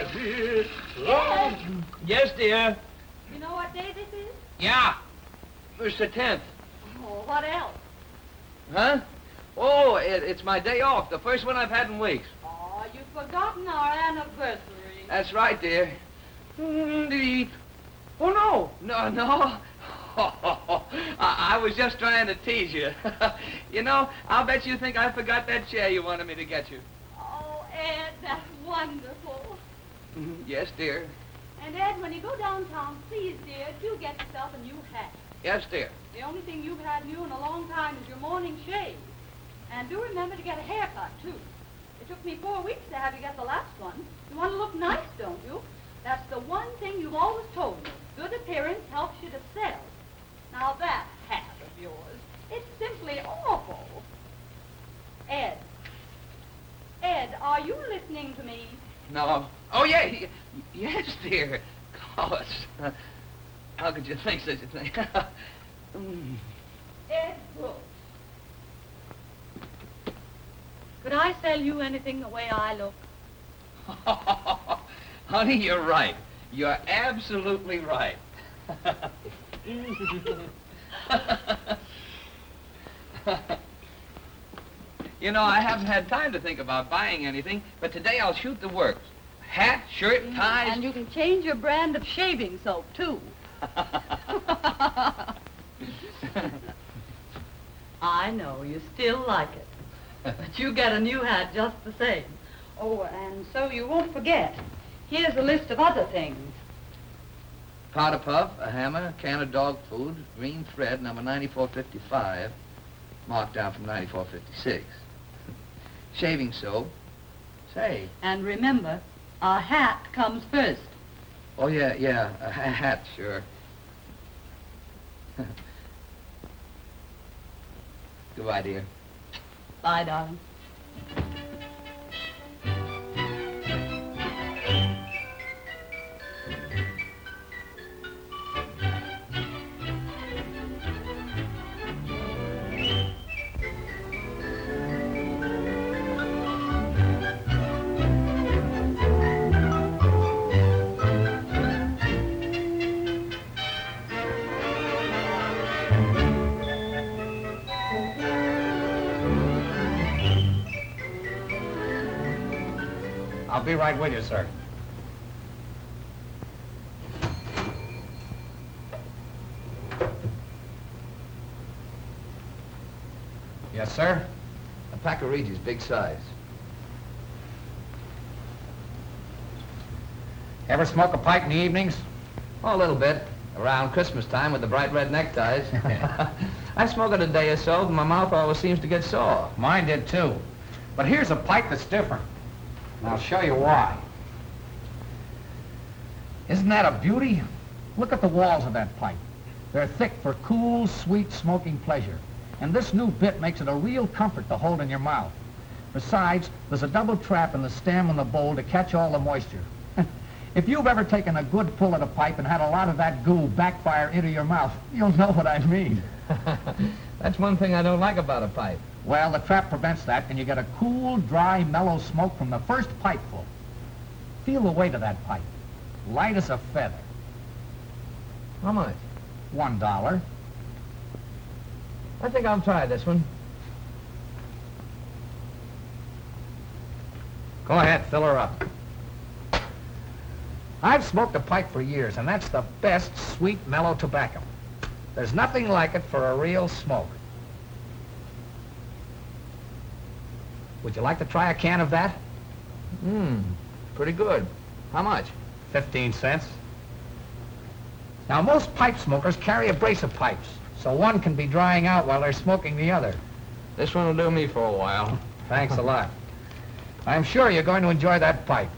Ed. Yes, dear. You know what day this is? Yeah. It's the 10th. Oh, what else? Huh? Oh, it's my day off, the first one I've had in weeks. Oh, you've forgotten our anniversary. That's right, dear. Indeed. Oh, no. I was just trying to tease you. You know, I'll bet you think I forgot that chair you wanted me to get you. Oh, Ed, that's wonderful. Yes, dear. And, Ed, when you go downtown, please, dear, do get yourself a new hat. Yes, dear. The only thing you've had new in a long time is your morning shave. And do remember to get a haircut, too. It took me 4 weeks to have you get the last one. You want to look nice, don't you? That's the one thing you've always told me. Good appearance helps you to sell. Now that hat of yours, it's simply awful. Ed, are you listening to me? No. Oh, yeah. Yes, dear. Of course. How could you think such a thing? Ed Brooks. Could I sell you anything the way I look? Honey, you're right. You're absolutely right. You know, I haven't had time to think about buying anything, but today I'll shoot the works. Hat, shirt, ties. And you can change your brand of shaving soap, too. I know, you still like it. But you get a new hat just the same. Oh, and so you won't forget. Here's a list of other things. Powder puff, a hammer, can of dog food, green thread, number 9455, marked down from 9456. Shaving soap. Say. And remember, a hat comes first. Oh, yeah, a hat, sure. Goodbye, dear. Bye, darling. I'll be right with you, sir. Yes, sir? A pack of Reggie's, big size. Ever smoke a pipe in the evenings? Oh, a little bit. Around Christmas time with the bright red neckties. I smoke it a day or so, but my mouth always seems to get sore. Mine did, too. But here's a pipe that's different. And I'll show you why. Isn't that a beauty? Look at the walls of that pipe. They're thick for cool, sweet, smoking pleasure. And this new bit makes it a real comfort to hold in your mouth. Besides, there's a double trap in the stem and the bowl to catch all the moisture. If you've ever taken a good pull at a pipe and had a lot of that goo backfire into your mouth, you'll know what I mean. That's one thing I don't like about a pipe. Well, the trap prevents that, and you get a cool, dry, mellow smoke from the first pipeful. Feel the weight of that pipe. Light as a feather. How much? $1. I think I'll try this one. Go ahead, fill her up. I've smoked a pipe for years, and that's the best sweet, mellow tobacco. There's nothing like it for a real smoke. Would you like to try a can of that? Pretty good. How much? 15 cents. Now, most pipe smokers carry a brace of pipes, so one can be drying out while they're smoking the other. This one will do me for a while. Thanks a lot. I'm sure you're going to enjoy that pipe.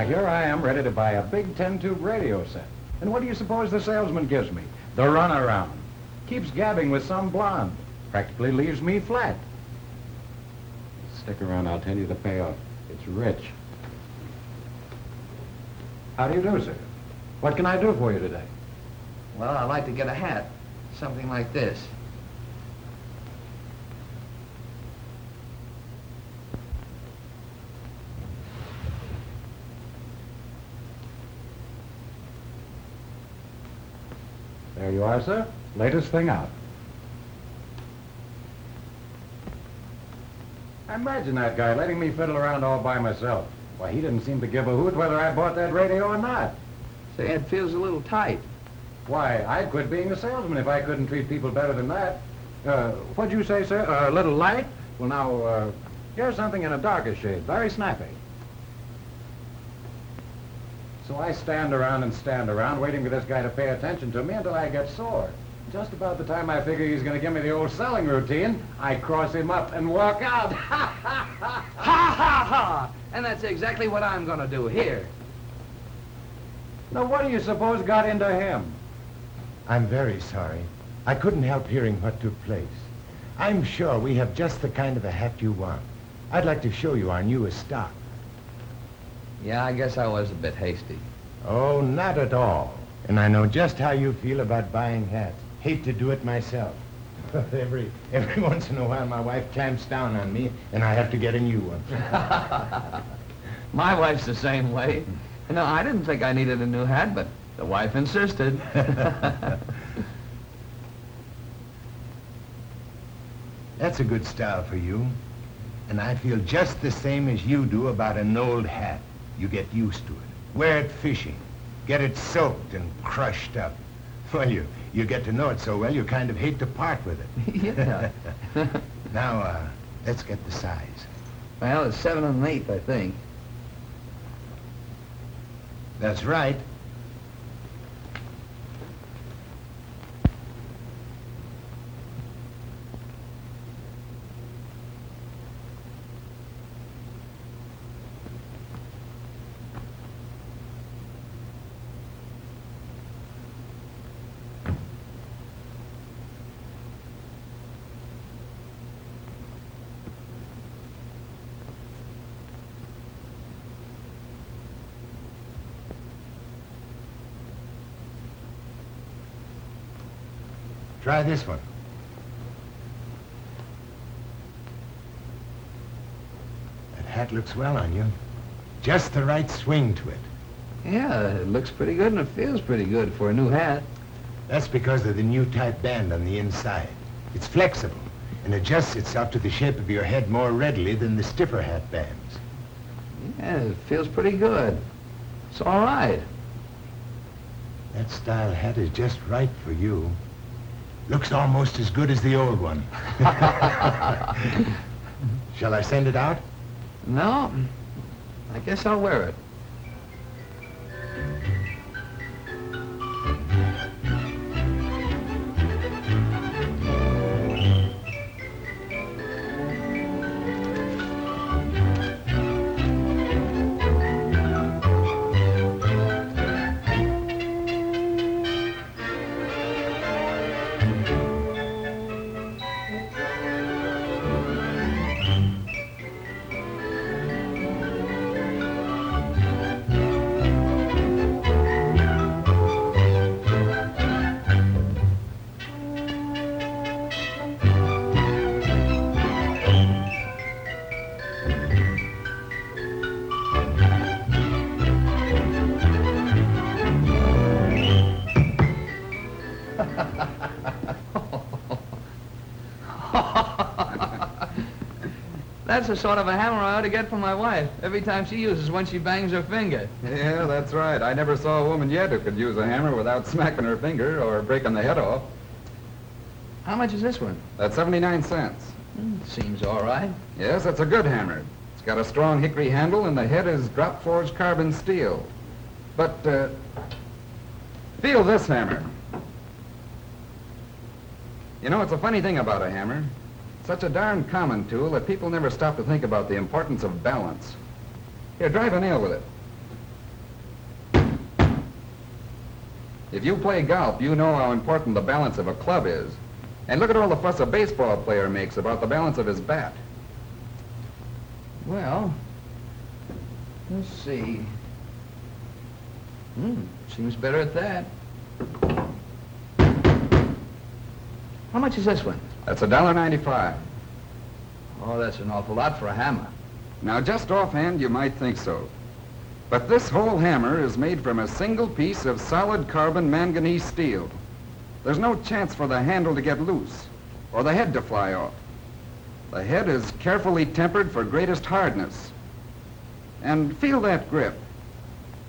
Here I am ready to buy a big 10-tube radio set. And what do you suppose the salesman gives me? The runaround. Keeps gabbing with some blonde. Practically leaves me flat. Stick around, I'll tell you the payoff. It's rich. How do you do, sir? What can I do for you today? Well, I'd like to get a hat. Something like this. There you are, sir. Latest thing out. Imagine that guy letting me fiddle around all by myself. Why, he didn't seem to give a hoot whether I bought that radio or not. Say, it feels a little tight. Why, I'd quit being a salesman if I couldn't treat people better than that. What'd you say, sir? A little light? Well, now, here's something in a darker shade. Very snappy. So I stand around, waiting for this guy to pay attention to me until I get sore. Just about the time I figure he's going to give me the old selling routine, I cross him up and walk out. Ha, ha, ha! And that's exactly what I'm going to do here. Now, what do you suppose got into him? I'm very sorry. I couldn't help hearing what took place. I'm sure we have just the kind of a hat you want. I'd like to show you our newest stock. Yeah, I guess I was a bit hasty. Oh, not at all. And I know just how you feel about buying hats. Hate to do it myself. Every once in a while, my wife clamps down on me, and I have to get a new one. My wife's the same way. No, I didn't think I needed a new hat, but the wife insisted. That's a good style for you. And I feel just the same as you do about an old hat. You get used to it. Wear it fishing. Get it soaked and crushed up. Well, you get to know it so well, you kind of hate to part with it. Yeah. Now, let's get the size. Well, it's 7 1/8, I think. That's right. Try this one. That hat looks well on you. Just the right swing to it. Yeah, it looks pretty good and it feels pretty good for a new hat. That's because of the new type band on the inside. It's flexible and adjusts itself to the shape of your head more readily than the stiffer hat bands. Yeah, it feels pretty good. It's all right. That style hat is just right for you. Looks almost as good as the old one. Shall I send it out? No, I guess I'll wear it. That's the sort of a hammer I ought to get for my wife every time she uses when she bangs her finger. Yeah, that's right. I never saw a woman yet who could use a hammer without smacking her finger or breaking the head off. How much is this one? That's 79 cents. Seems all right. Yes, that's a good hammer. It's got a strong hickory handle and the head is drop-forged carbon steel. But, feel this hammer. You know, it's a funny thing about a hammer. Such a darn common tool that people never stop to think about the importance of balance. Here, drive a nail with it. If you play golf, you know how important the balance of a club is. And look at all the fuss a baseball player makes about the balance of his bat. Well, let's see. Seems better at that. How much is this one? That's $1.95. Oh, that's an awful lot for a hammer. Now, just offhand, you might think so. But this whole hammer is made from a single piece of solid carbon manganese steel. There's no chance for the handle to get loose or the head to fly off. The head is carefully tempered for greatest hardness. And feel that grip.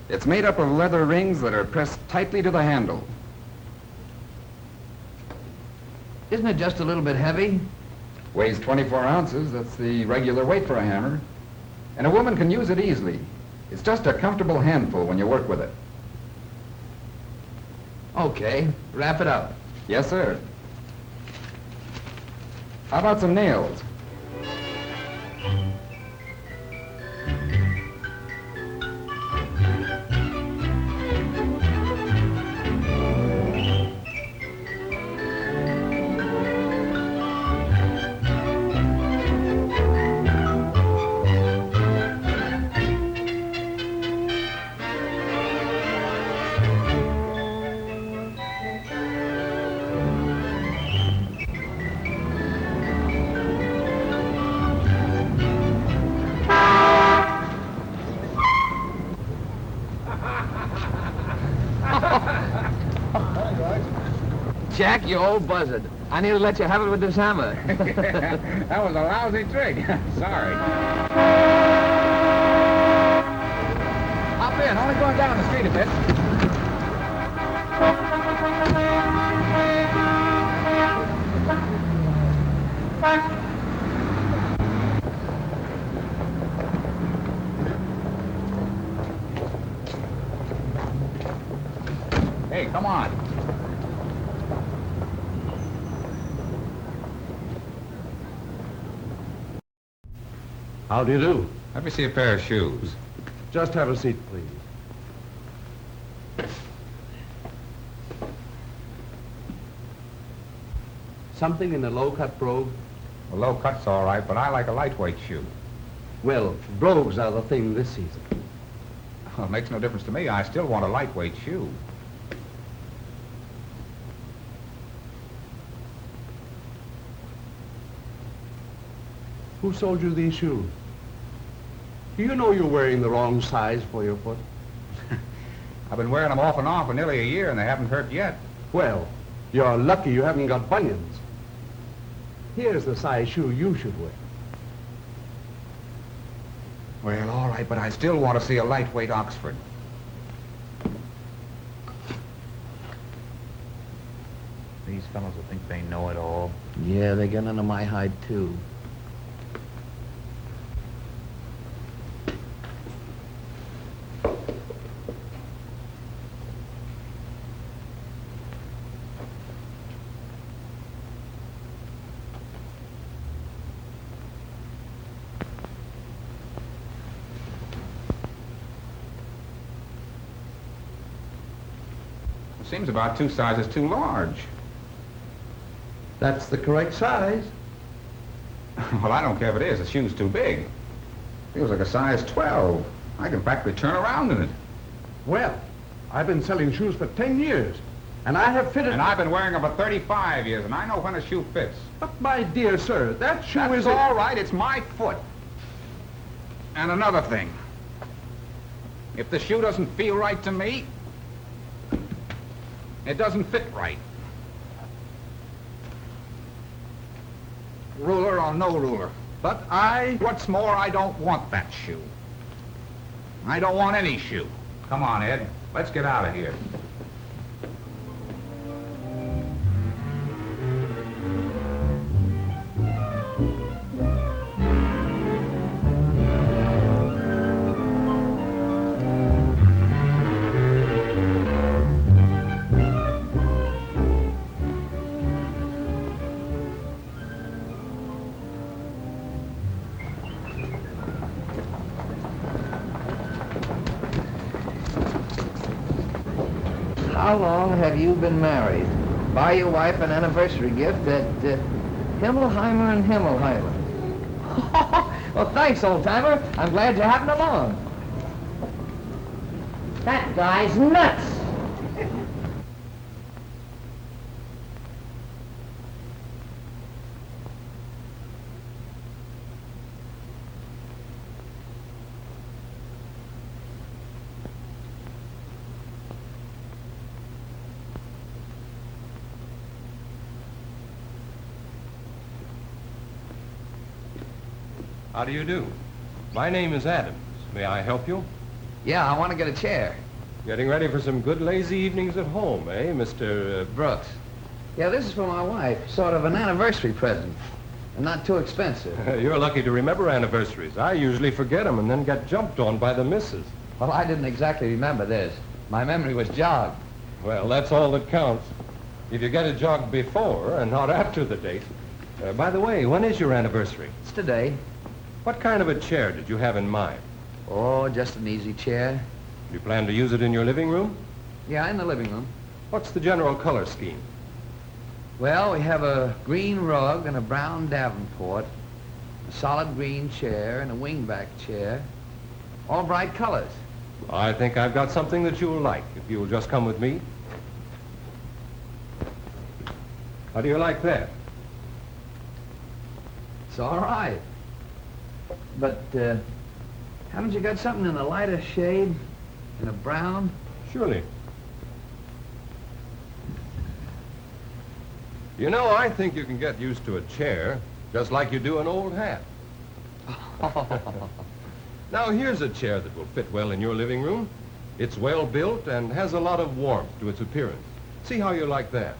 It's made up of leather rings that are pressed tightly to the handle. Isn't it just a little bit heavy? Weighs 24 ounces. That's the regular weight for a hammer. And a woman can use it easily. It's just a comfortable handful when you work with it. Okay, wrap it up. Yes, sir. How about some nails? Jack, you old buzzard. I need to let you have it with this hammer. That was a lousy trick. Sorry. Hop in. Only going down the street a bit. Hey, come on. How do you do? Let me see a pair of shoes. Just have a seat, please. Something in a low-cut brogue? A low cut's all right, but I like a lightweight shoe. Well, brogues are the thing this season. Well, it makes no difference to me. I still want a lightweight shoe. Who sold you these shoes? Do you know you're wearing the wrong size for your foot? I've been wearing them off and on for nearly a year, and they haven't hurt yet. Well, you're lucky you haven't got bunions. Here's the size shoe you should wear. Well, all right, but I still want to see a lightweight Oxford. These fellows will think they know it all. Yeah, they get under my hide, too. Seems about 2 sizes too large. That's the correct size. Well, I don't care if it is. The shoe's too big. Feels like a size 12. I can practically turn around in it. Well, I've been selling shoes for 10 years, and I have fitted... And I've been wearing them for 35 years, and I know when a shoe fits. But, my dear sir, that shoe That's is... all right. It's my foot. And another thing. If the shoe doesn't feel right to me, it doesn't fit right. Ruler or no ruler. But what's more, I don't want that shoe. I don't want any shoe. Come on, Ed. Let's get out of here. How long have you been married? Buy your wife an anniversary gift at Himmelheimer and Himmelheimer. Well, thanks, old-timer. I'm glad you happened along. That guy's nuts. How do you do? My name is Adams. May I help you? Yeah, I want to get a chair. Getting ready for some good lazy evenings at home, eh, Mr. Brooks. Yeah, this is for my wife. Sort of an anniversary present. And not too expensive. You're lucky to remember anniversaries. I usually forget them and then get jumped on by the missus. Well, I didn't exactly remember this. My memory was jogged. Well, that's all that counts. If you get it jogged before and not after the date. By the way, when is your anniversary? It's today. What kind of a chair did you have in mind? Oh, just an easy chair. Do you plan to use it in your living room? Yeah, in the living room. What's the general color scheme? Well, we have a green rug and a brown Davenport, a solid green chair and a wingback chair, all bright colors. I think I've got something that you'll like, if you'll just come with me. How do you like that? It's all right. But, haven't you got something in a lighter shade? In a brown? Surely. You know, I think you can get used to a chair just like you do an old hat. Now, here's a chair that will fit well in your living room. It's well built and has a lot of warmth to its appearance. See how you like that.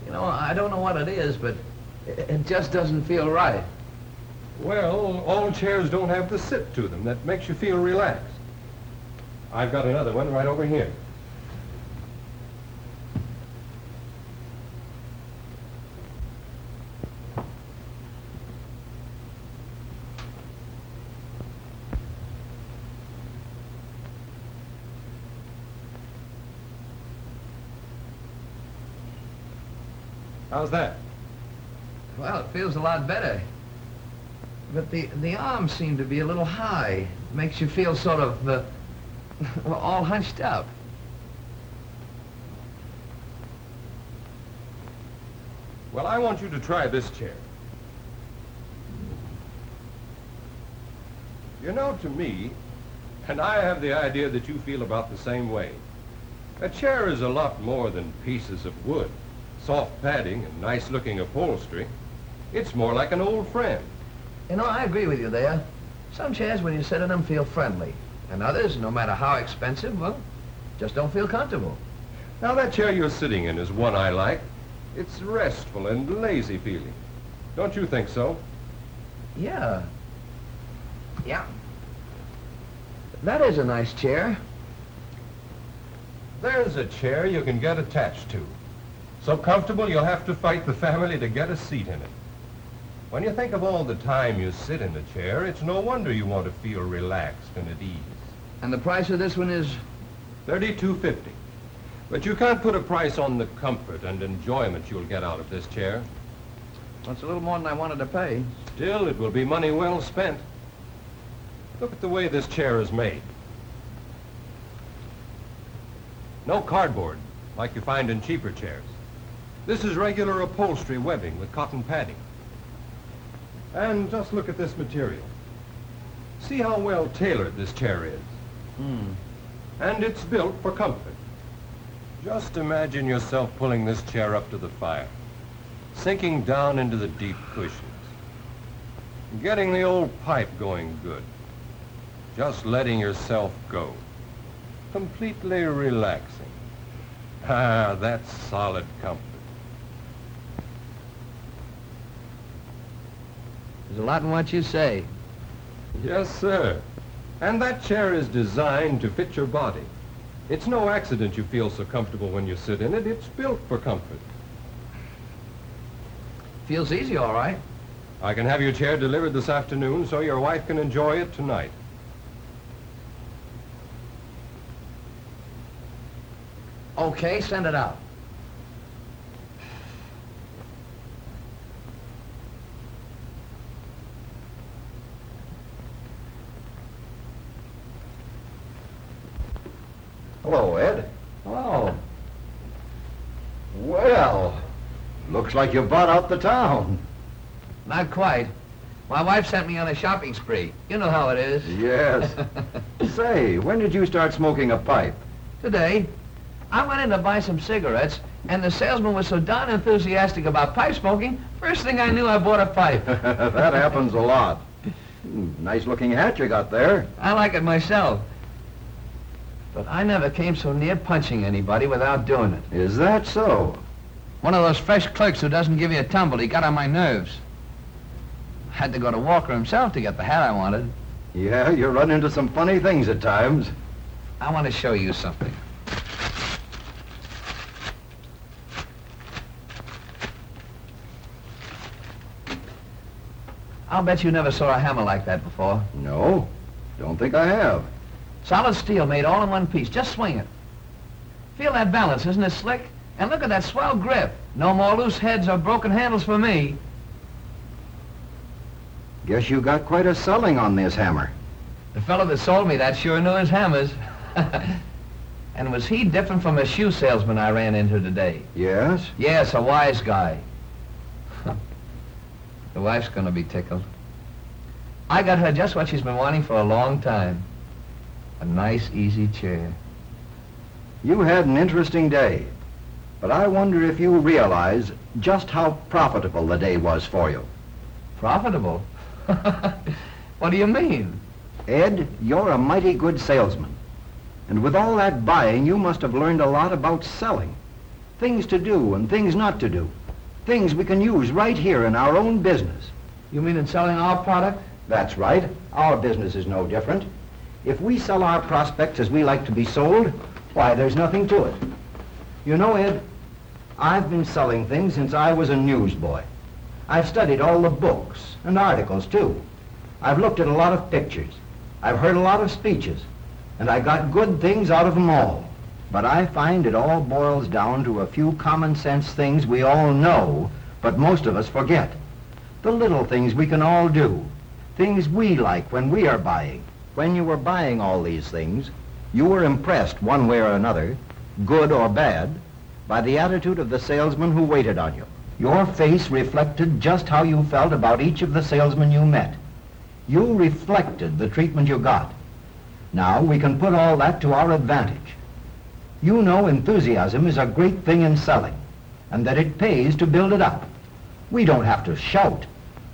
You know, I don't know what it is, but it just doesn't feel right. Well, all chairs don't have the sit to them that makes you feel relaxed. I've got another one right over here. How's that? Well, it feels a lot better. But the arms seem to be a little high. It makes you feel sort of, all hunched up. Well, I want you to try this chair. You know, to me, and I have the idea that you feel about the same way, a chair is a lot more than pieces of wood, soft padding, and nice-looking upholstery. It's more like an old friend. You know, I agree with you there. Some chairs, when you sit in them, feel friendly. And others, no matter how expensive, well, just don't feel comfortable. Now, that chair you're sitting in is one I like. It's restful and lazy feeling. Don't you think so? Yeah. Yeah. That is a nice chair. There's a chair you can get attached to. So comfortable you'll have to fight the family to get a seat in it. When you think of all the time you sit in the chair, it's no wonder you want to feel relaxed and at ease. And the price of this one is? $32.50. But you can't put a price on the comfort and enjoyment you'll get out of this chair. Well, it's a little more than I wanted to pay. Still, it will be money well spent. Look at the way this chair is made. No cardboard, like you find in cheaper chairs. This is regular upholstery webbing with cotton padding. And just look at this material. See how well tailored this chair is. And it's built for comfort. Just imagine yourself pulling this chair up to the fire, sinking down into the deep cushions, getting the old pipe going good, just letting yourself go, completely relaxing. Ah, that's solid comfort. There's a lot in what you say. Yes, sir. And that chair is designed to fit your body. It's no accident you feel so comfortable when you sit in it. It's built for comfort. Feels easy, all right. I can have your chair delivered this afternoon so your wife can enjoy it tonight. Okay, send it out. Hello, Ed. Hello. Well, looks like you bought out the town. Not quite. My wife sent me on a shopping spree. You know how it is. Yes. Say, when did you start smoking a pipe? Today, I went in to buy some cigarettes, and the salesman was so darn enthusiastic about pipe smoking, first thing I knew I bought a pipe. That happens a lot. Nice looking hat you got there. I like it myself. But I never came so near punching anybody without doing it. Is that so? One of those fresh clerks who doesn't give you a tumble, he got on my nerves. Had to go to Walker himself to get the hat I wanted. Yeah, you run into some funny things at times. I want to show you something. I'll bet you never saw a hammer like that before. No, don't think I have. Solid steel made all in one piece. Just swing it. Feel that balance, isn't it slick? And look at that swell grip. No more loose heads or broken handles for me. Guess you got quite a selling on this hammer. The fellow that sold me that sure knew his hammers. And was he different from a shoe salesman I ran into today? Yes? Yes, a wise guy. The wife's gonna be tickled. I got her just what she's been wanting for a long time. A nice, easy chair. You had an interesting day. But I wonder if you realize just how profitable the day was for you. Profitable? What do you mean? Ed, you're a mighty good salesman. And with all that buying, you must have learned a lot about selling. Things to do and things not to do. Things we can use right here in our own business. You mean in selling our product? That's right. Our business is no different. If we sell our prospects as we like to be sold, why, there's nothing to it. You know, Ed, I've been selling things since I was a newsboy. I've studied all the books and articles, too. I've looked at a lot of pictures. I've heard a lot of speeches. And I got good things out of them all. But I find it all boils down to a few common sense things we all know, but most of us forget. The little things we can all do. Things we like when we are buying. When you were buying all these things, you were impressed one way or another, good or bad, by the attitude of the salesman who waited on you. Your face reflected just how you felt about each of the salesmen you met. You reflected the treatment you got. Now we can put all that to our advantage. You know enthusiasm is a great thing in selling, and that it pays to build it up. We don't have to shout,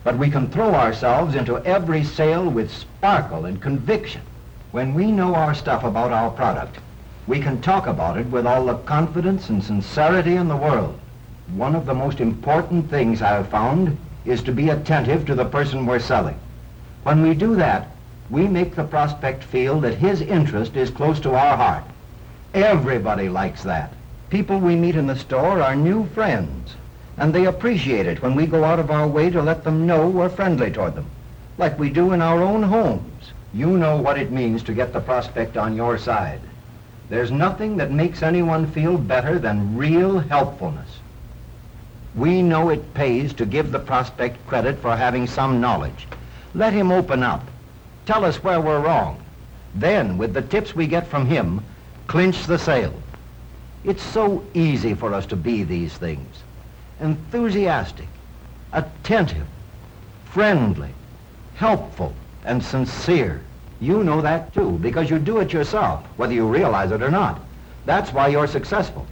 but we can throw ourselves into every sale with sparkle and conviction. When we know our stuff about our product, we can talk about it with all the confidence and sincerity in the world. One of the most important things I have found is to be attentive to the person we're selling. When we do that, we make the prospect feel that his interest is close to our heart. Everybody likes that. People we meet in the store are new friends, and they appreciate it when we go out of our way to let them know we're friendly toward them, like we do in our own homes. You know what it means to get the prospect on your side. There's nothing that makes anyone feel better than real helpfulness. We know it pays to give the prospect credit for having some knowledge. Let him open up. Tell us where we're wrong. Then, with the tips we get from him, clinch the sale. It's so easy for us to be these things. Enthusiastic, attentive, friendly, helpful, and sincere. You know that too, because you do it yourself, whether you realize it or not. That's why you're successful.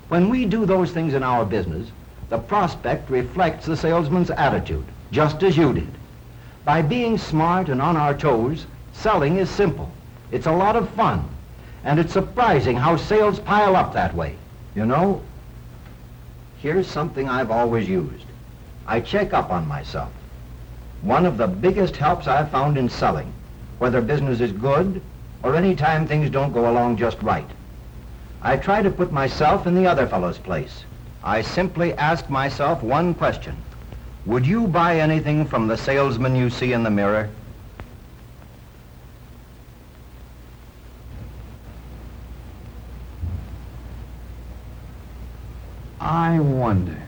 When we do those things in our business, the prospect reflects the salesman's attitude, just as you did. By being smart and on our toes, selling is simple. It's a lot of fun. And it's surprising how sales pile up that way. You know, here's something I've always used. I check up on myself. One of the biggest helps I've found in selling, whether business is good or any time things don't go along just right. I try to put myself in the other fellow's place. I simply ask myself one question. Would you buy anything from the salesman you see in the mirror? I wonder.